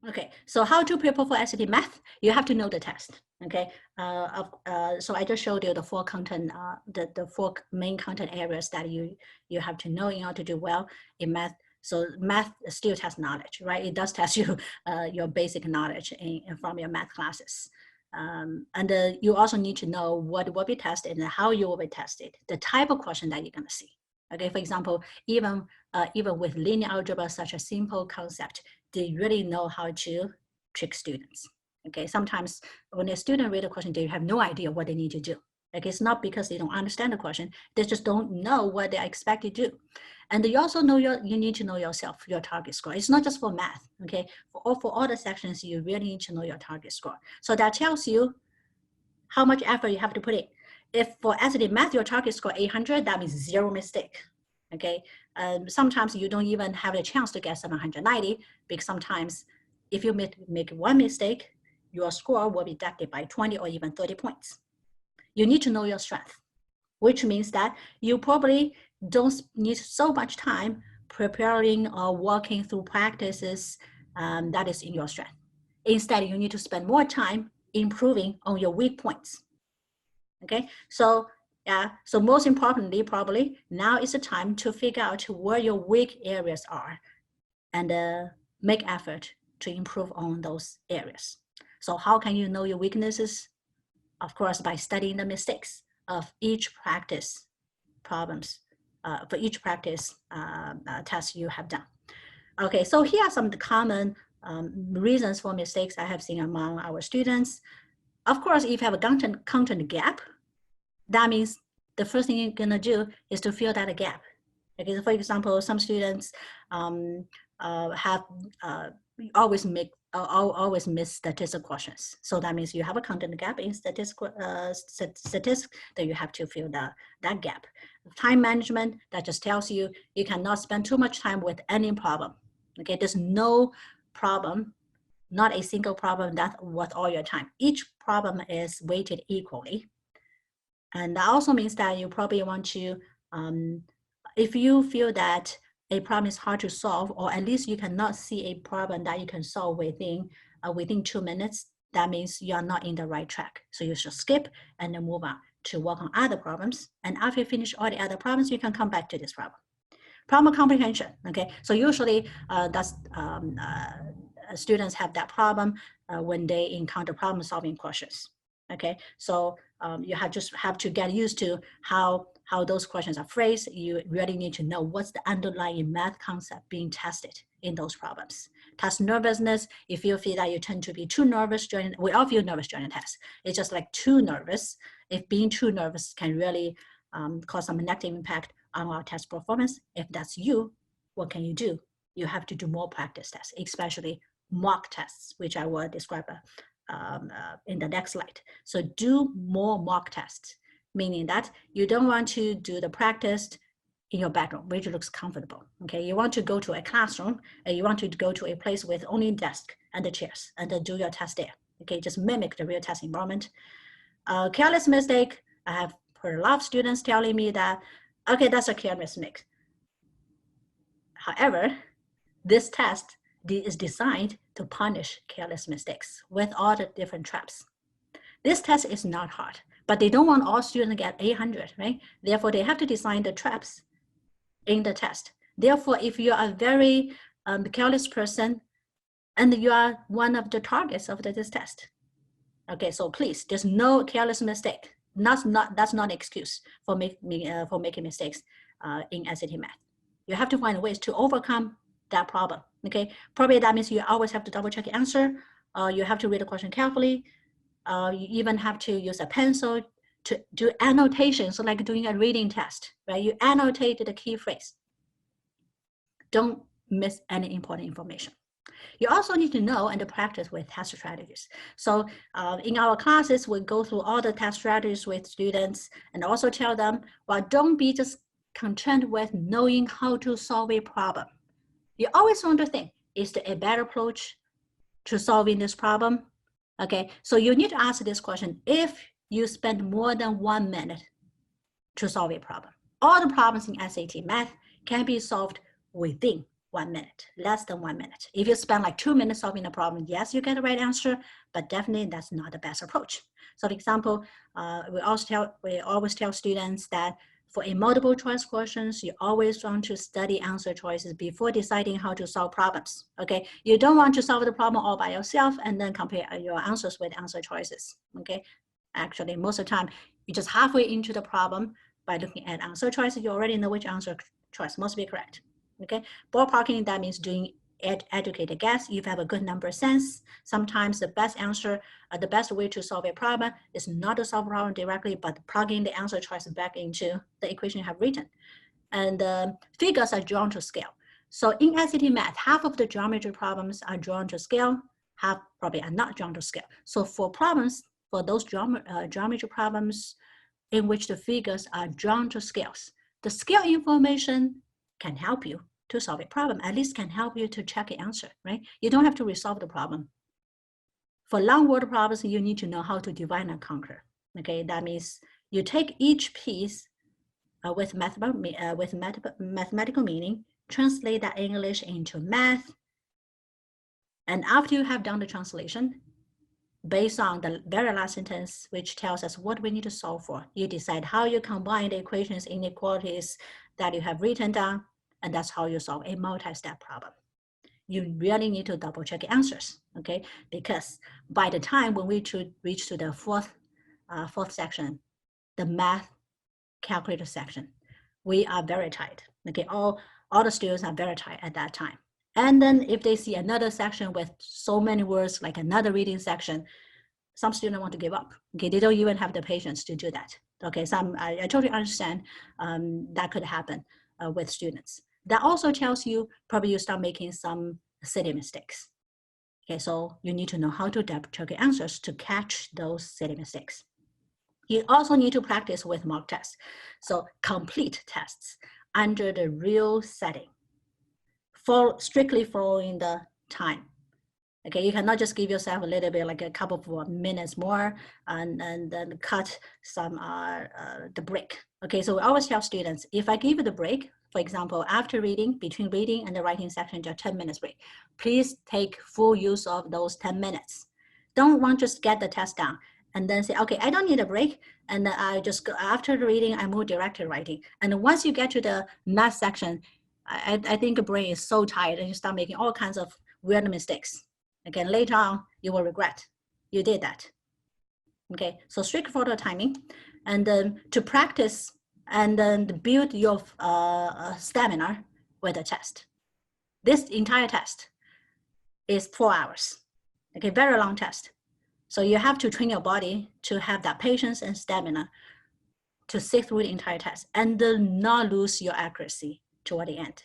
Okay, so how to prepare for SAT math? You have to know the test. Okay, so I just showed you the four content, the four main content areas that you have to know in order to do well in math. So math still tests knowledge, right? It does test you your basic knowledge from your math classes. And you also need to know what will be tested and how you will be tested, the type of question that you're going to see. Okay, for example, even with linear algebra, such a simple concept, they really know how to trick students. Okay, sometimes when a student read a question, they have no idea what they need to do. Like, it's not because they don't understand the question, they just don't know what they expect to do. And you also know you need to know yourself, your target score. It's not just for math, okay? For all the sections, you really need to know your target score. So that tells you how much effort you have to put in. If for SAT math, your target score 800, that means 0 mistake, okay? Sometimes you don't even have a chance to get 790, because sometimes if you make one mistake, your score will be deducted by 20 or even 30 points. You need to know your strength, which means that you probably don't need so much time preparing or working through practices that is in your strength. Instead, you need to spend more time improving on your weak points. Okay, so so most importantly, probably now is the time to figure out where your weak areas are and make effort to improve on those areas. So how can you know your weaknesses? Of course, by studying the mistakes of each practice problems, for each practice test you have done. Okay, so here are some of the common reasons for mistakes I have seen among our students. Of course, if you have a content gap, that means the first thing you're gonna do is to fill that gap. Okay, so for example, some students have always miss statistical questions. So that means you have a content gap in statistics that you have to fill that gap. Time management, that just tells you you cannot spend too much time with any problem. Okay, there's no problem, not a single problem that's worth all your time. Each problem is weighted equally. And that also means that you probably want to, if you feel that a problem is hard to solve, or at least you cannot see a problem that you can solve within 2 minutes, that means you are not in the right track. So you should skip and then move on to work on other problems. And after you finish all the other problems, you can come back to this problem. Problem comprehension, okay? So usually students have that problem when they encounter problem solving questions, okay? So you just have to get used to how those questions are phrased. You really need to know what's the underlying math concept being tested in those problems. Test nervousness, if you feel that you tend to be too nervous during, we all feel nervous during a test. It's just like too nervous. If being too nervous can really cause some negative impact on our test performance. If that's you, what can you do? You have to do more practice tests, especially mock tests, which I will describe in the next slide. So do more mock tests, meaning that you don't want to do the practice in your bedroom, which looks comfortable. Okay, you want to go to a classroom and you want to go to a place with only desk and the chairs and then do your test there. Okay, just mimic the real test environment. Careless mistake, I have heard a lot of students telling me that, okay, that's a careless mistake. However, this test is designed to punish careless mistakes with all the different traps. This test is not hard, but they don't want all students to get 800, right? Therefore, they have to design the traps in the test. Therefore, if you are a very careless person and you are one of the targets of this test, okay, so please, there's no careless mistake. That's not an excuse for making mistakes in SAT math. You have to find ways to overcome that problem. Okay, probably that means you always have to double check the answer. You have to read the question carefully. You even have to use a pencil to do annotations, so like doing a reading test, right? You annotate the key phrase. Don't miss any important information. You also need to know and to practice with test strategies. So in our classes, we go through all the test strategies with students and also tell them, well, don't be just content with knowing how to solve a problem. You always want to think, is there a better approach to solving this problem? Okay, so you need to ask this question if you spend more than 1 minute to solve a problem. All the problems in SAT math can be solved within 1 minute, less than 1 minute. If you spend like 2 minutes solving the problem, yes, you get the right answer, but definitely that's not the best approach. So for example, we always tell students that for a multiple choice questions, you always want to study answer choices before deciding how to solve problems, okay? You don't want to solve the problem all by yourself and then compare your answers with answer choices, okay? Actually, most of the time, you're just halfway into the problem by looking at answer choices, you already know which answer choice must be correct, okay? Ballparking, that means doing educated guess. If you have a good number sense, sometimes the best answer, the best way to solve a problem is not to solve a problem directly, but plugging the answer choice back into the equation you have written. And figures are drawn to scale. So in ICT math, half of the geometry problems are drawn to scale, half probably are not drawn to scale. So for problems, for those geometry problems in which the figures are drawn to scales, the scale information can help you to solve a problem, at least can help you to check the answer, right? You don't have to resolve the problem. For long word problems, you need to know how to divide and conquer, okay? That means you take each piece with mathematical meaning, translate that English into math, and after you have done the translation, based on the very last sentence, which tells us what we need to solve for, you decide how you combine the equations, inequalities that you have written down, and that's how you solve a multi-step problem. You really need to double check answers, okay? Because by the time when we reach to the fourth section, the math calculator section, we are very tight, okay? All the students are very tight at that time. And then if they see another section with so many words, like another reading section, some students want to give up, okay? They don't even have the patience to do that, okay? I totally understand that could happen with students. That also tells you probably you start making some silly mistakes, okay? So you need to know how to double check your answers to catch those silly mistakes. You also need to practice with mock tests. So complete tests under the real setting, strictly following the time. Okay, you cannot just give yourself a little bit, like a couple of minutes more, and then cut some the break. Okay, so we always tell students, if I give you the break, for example, after reading, between reading and the writing section, just 10 minutes break, please take full use of those 10 minutes. Don't want to just get the test done and then say, okay, I don't need a break. And then I just go, after the reading, I move direct to writing. And once you get to the math section, I think the brain is so tired and you start making all kinds of weird mistakes. Again, later on, you will regret you did that. Okay, so strict follow timing, and then to practice and then build your stamina with a test. This entire test is 4 hours. Okay, very long test. So you have to train your body to have that patience and stamina to sit through the entire test and not lose your accuracy toward the end.